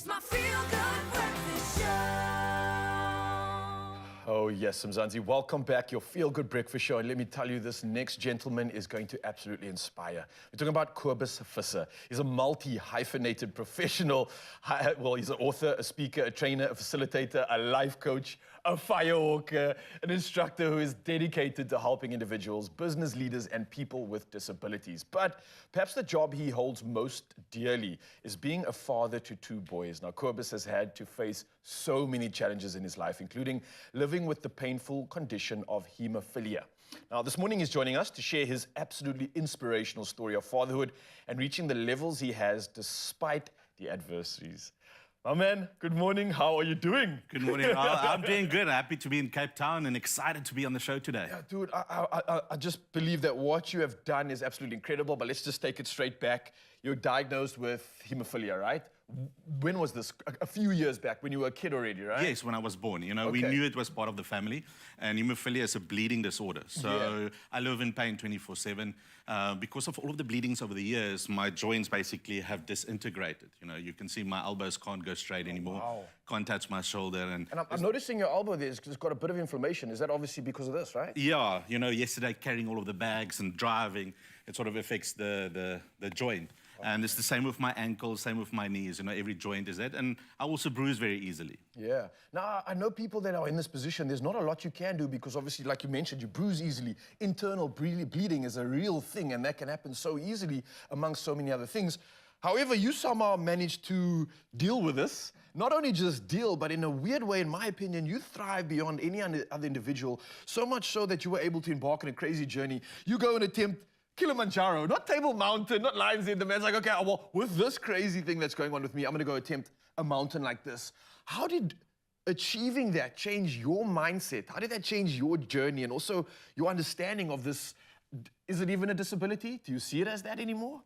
It's my feel-good breakfast show. Oh yes, Mzansi, welcome back, your feel-good breakfast show. And let me tell you, this next gentleman is going to absolutely inspire. We're talking about Cobus Visser. He's a multi-hyphenated professional. Well, he's an author, a speaker, a trainer, a facilitator, a life coach, a firewalker, an instructor who is dedicated to helping individuals, business leaders, and people with disabilities. But perhaps the job he holds most dearly is being a father to two boys. Now, Cobus has had to face so many challenges in his life, including living with the painful condition of hemophilia. Now, this morning he's joining us to share his absolutely inspirational story of fatherhood and reaching the levels he has despite the adversities. My man, good morning. How are you doing? Good morning. I'm doing good. Happy to be in Cape Town and excited to be on the show today. Yeah, dude, I just believe that what you have done is absolutely incredible, but let's just take it straight back. You're diagnosed with hemophilia, right? When was this? A few years back, when you were a kid already, right? Yes, when I was born. You know, we knew it was part of the family, and hemophilia is a bleeding disorder. So I live in pain 24/7. Because of all of the bleedings over the years, my joints basically have disintegrated. You know, you can see my elbows can't go straight anymore, can't touch my shoulder. And I'm noticing your elbow there, it's got a bit of inflammation. Is that obviously because of this, right? Yeah, you know, yesterday carrying all of the bags and driving, it sort of affects the joint. And it's the same with my ankles, same with my knees. You know, every joint is that. And I also bruise very easily. Yeah. Now, I know people that are in this position, there's not a lot you can do because obviously, like you mentioned, you bruise easily. Internal bleeding is a real thing, and that can happen so easily amongst so many other things. However, you somehow managed to deal with this. Not only just deal, but in a weird way, in my opinion, you thrive beyond any other individual, so much so that you were able to embark on a crazy journey. You go and attempt Kilimanjaro, not Table Mountain, not Lion's Head. The man's like, okay, well, with this crazy thing that's going on with me, I'm gonna go attempt a mountain like this. How did achieving that change your mindset? How did that change your journey and also your understanding of this? Is it even a disability? Do you see it as that anymore?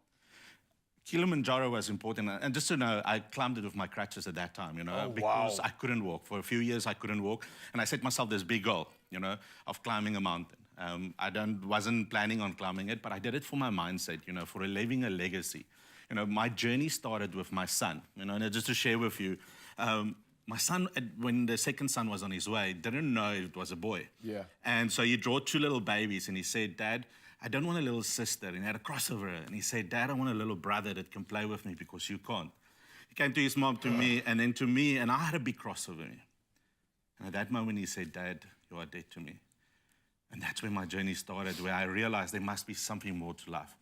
Kilimanjaro was important, and just to know, I climbed it with my crutches at that time, you know, because I couldn't walk. For a few years, I couldn't walk, and I set myself this big goal, you know, of climbing a mountain. I wasn't planning on climbing it, but I did it for my mindset, you know, for leaving a legacy. You know, my journey started with my son, you know, and just to share with you, my son, when the second son was on his way, didn't know it was a boy. Yeah. And so he drew two little babies, and he said, Dad, I don't want a little sister. And he had a crossover. And he said, Dad, I want a little brother that can play with me because you can't. He came to his mom, to me, and then to me, and I had a big crossover. And at that moment, he said, Dad, you are dead to me. And that's where my journey started, where I realized there must be something more to life.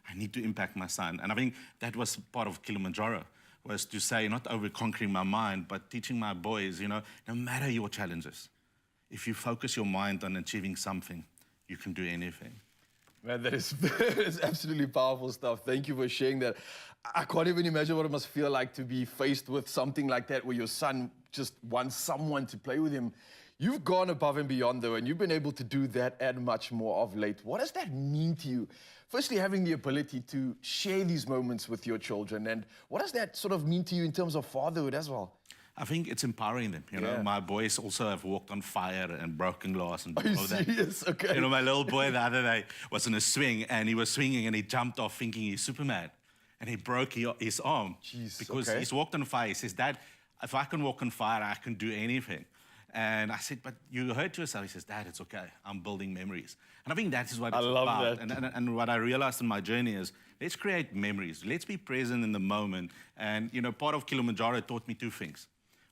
I need to impact my son. And I think that was part of Kilimanjaro, was to say, not over-conquering my mind, but teaching my boys, you know, no matter your challenges, if you focus your mind on achieving something, you can do anything. Man, that is absolutely powerful stuff. Thank you for sharing that. I can't even imagine what it must feel like to be faced with something like that where your son just wants someone to play with him. You've gone above and beyond, though, and you've been able to do that and much more of late. What does that mean to you? Firstly, having the ability to share these moments with your children, and what does that sort of mean to you in terms of fatherhood as well? I think it's empowering them. You know, my boys also have walked on fire and broken glass and all of that. Serious? Okay. You know, my little boy the other day was in a swing, and he was swinging, and he jumped off thinking he's Superman, and he broke his arm. Jeez, because he's walked on fire. He says, Dad, if I can walk on fire, I can do anything. And I said, but you hurt yourself. He says, Dad, it's okay. I'm building memories. And I think that is what it's about. I love that. And what I realized in my journey is, let's create memories. Let's be present in the moment. And, you know, part of Kilimanjaro taught me two things.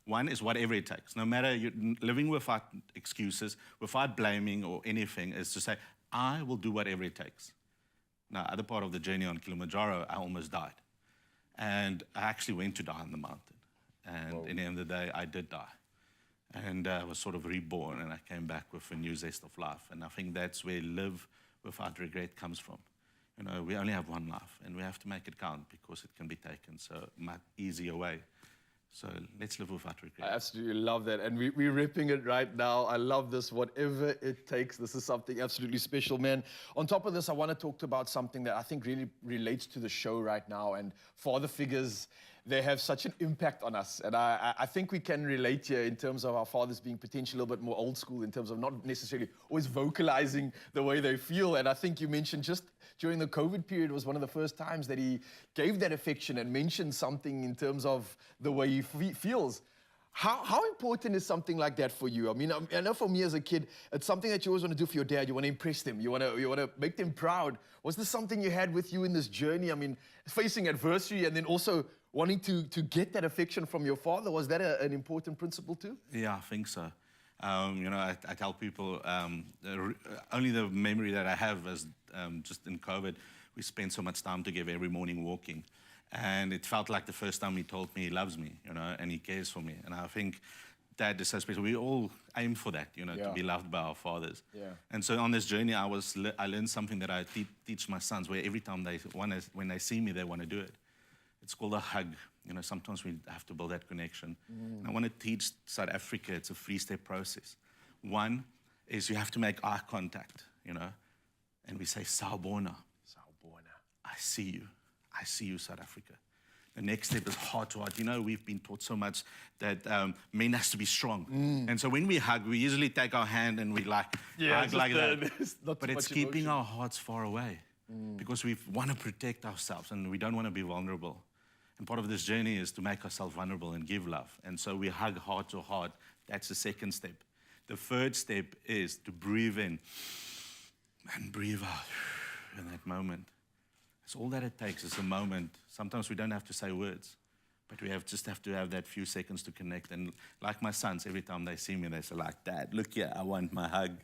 One is whatever it takes. No matter you're living without excuses, without blaming or anything, is to say, I will do whatever it takes. Now, other part of the journey on Kilimanjaro, I almost died. And I actually went to die on the mountain. And in the end of the day, I did die. And I was sort of reborn, and I came back with a new zest of life. And I think that's where live without regret comes from. You know, we only have one life, and we have to make it count because it can be taken so much easier way. So let's live without regret. I absolutely love that. And we're ripping it right now. I love this, whatever it takes. This is something absolutely special, man. On top of this, I want to talk about something that I think really relates to the show right now and father figures. they have such an impact on us. And I think we can relate here in terms of our fathers being potentially a little bit more old school in terms of not necessarily always vocalizing the way they feel. And I think you mentioned just during the COVID period was one of the first times that he gave that affection and mentioned something in terms of the way he feels. How important is something like that for you? I mean, I know for me as a kid, it's something that you always want to do for your dad. You want to impress them. You want to make them proud. Was this something you had with you in this journey? I mean, facing adversity and then also wanting to get that affection from your father. Was that an important principle too? Yeah, I think so. You know, I tell people only the memory that I have is just in COVID, we spent so much time together every morning walking. And it felt like the first time he told me he loves me, you know, and he cares for me. And I think that is so special. We all aim for that, you know, to be loved by our fathers. Yeah. And so on this journey, I learned something that I teach my sons, where every time when they see me, they want to do it. It's called a hug. You know, sometimes we have to build that connection. And I want to teach South Africa, it's a 3-step process. One is you have to make eye contact, you know, and we say, Sawubona. Sawubona. I see you, South Africa. The next step is heart to heart. You know, we've been taught so much that men has to be strong. And so when we hug, we usually take our hand and we hug like that. But it's keeping our hearts far away because we want to protect ourselves and we don't want to be vulnerable. And part of this journey is to make ourselves vulnerable and give love. And so we hug heart to heart. That's the second step. The third step is to breathe in and breathe out in that moment. It's all that it takes is a moment. Sometimes we don't have to say words, but we just have to have that few seconds to connect. And like my sons, every time they see me, they say like, Dad, look here, I want my hug.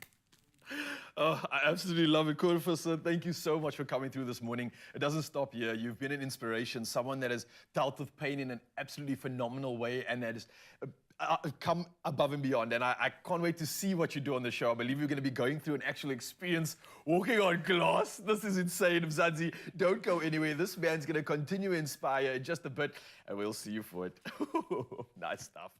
Oh, I absolutely love it, Cobus Visser. Thank you so much for coming through this morning. It doesn't stop here. You've been an inspiration, someone that has dealt with pain in an absolutely phenomenal way and that has come above and beyond. And I can't wait to see what you do on the show. I believe you're going to be going through an actual experience walking on glass. This is insane, Mzansi. Don't go anywhere. This man's going to continue to inspire in just a bit, and we'll see you for it. Nice stuff.